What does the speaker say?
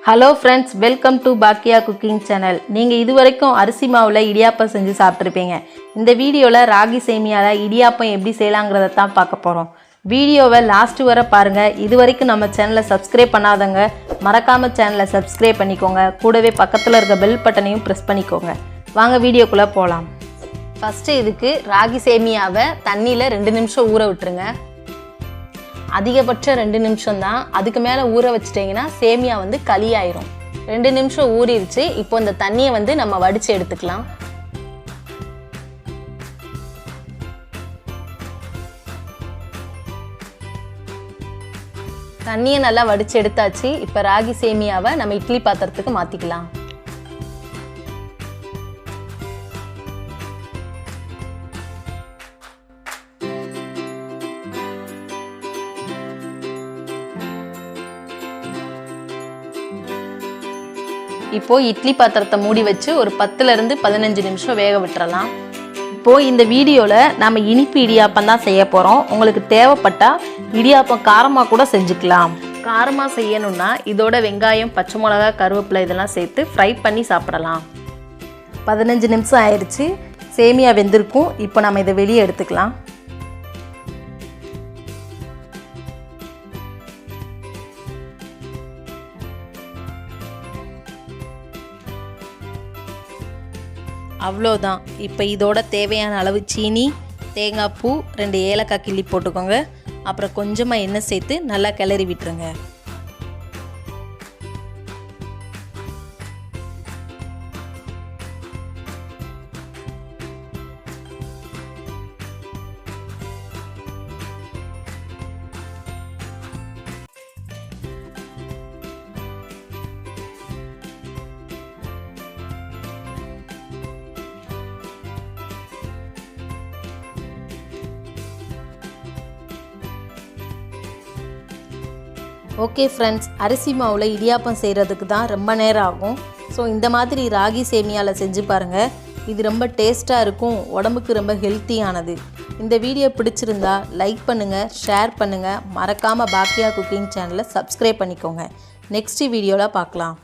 Hello friends, welcome to Baakiyacookingchannel. நீங்க இதுவரைக்கும் அரிசி மாவுல இடியாப்பம் செஞ்சு சாப்பிட்டிருப்பீங்க. இந்த வீடியோல ராகி சேமியால இடியாப்பம் எப்படி செய்யலாம்ங்கறத தான் பார்க்க போறோம். வீடியோவை லாஸ்ட் வரை பாருங்க. இதுவரைக்கும் நம்ம சேனலை சப்ஸ்கிரைப் பண்ணாதவங்க மறக்காம சேனலை சப்ஸ்கிரைப் பண்ணிக்கோங்க. கூடவே பக்கத்துல இருக்க பெல் பட்டனையும் பிரஸ் பண்ணிக்கோங்க. வாங்க வீடியோக்குள்ள போலாம். ஃபர்ஸ்ட் இதுக்கு ராகி சேமியாவை தண்ணியில 2 நிமிஷம் ஊற விட்டுருங்க. அதிகபட்சம் 2 நிமிஷம் தான். அதுக்கு மேலே ஊற வச்சிட்டிங்கன்னா சேமியா வந்து களி ஆயிரும். 2 நிமிஷம் ஊறிடுச்சு. இப்போ இந்த தண்ணியை வந்து நம்ம வடித்து எடுத்துக்கலாம். தண்ணியை நல்லா வடித்து எடுத்தாச்சு. இப்போ ராகி சேமியாவை நம்ம இட்லி பாத்திரத்துக்கு மாற்றிக்கலாம். இப்போ இட்லி பாத்திரத்தை மூடி வச்சு ஒரு 10 இருந்து 15 நிமிஷம் வேக விட்டுறலாம். இப்போ இந்த வீடியோல நாம இனிப்பு இடியாப்பம் தான் செய்ய போறோம். உங்களுக்கு தேவைப்பட்டா இடியாப்பம் காரமா கூட செஞ்சுக்கலாம். காரமா செய்யணும்னா இதோட வெங்காயம், பச்சை மிளகாய், கருவேப்பிலை இதெல்லாம் சேர்த்து ஃப்ரை பண்ணி சாப்பிடலாம். 15 நிமிஷம் ஆயிடுச்சு. சேமியா வெந்திருக்கும். இப்போ நம்ம இதை வெளியே எடுத்துக்கலாம். அவ்வளோதான். இப்போ இதோட தேவையான அளவு சீனி, தேங்காய் பூ, 2 ஏலக்காய் கிள்ளி போட்டுக்கோங்க. அப்புறம் கொஞ்சமாக எண்ணெய் சேர்த்து நல்லா கிளறி விட்டுருங்க. ஓகே ஃப்ரெண்ட்ஸ், அரிசி மாவில் இடியாப்பம் செய்கிறதுக்கு தான் ரொம்ப நேரம் ஆகும். ஸோ இந்த மாதிரி ராகி சேமியாவில் செஞ்சு பாருங்கள். இது ரொம்ப டேஸ்ட்டாக இருக்கும். உடம்புக்கு ரொம்ப ஹெல்த்தியானது. இந்த வீடியோ பிடிச்சிருந்தா லைக் பண்ணுங்கள், ஷேர் பண்ணுங்கள். மறக்காமல் பாக்கியா குக்கிங் சேனலை சப்ஸ்கிரைப் பண்ணிக்கோங்க. நெக்ஸ்ட் வீடியோவில் பார்க்கலாம்.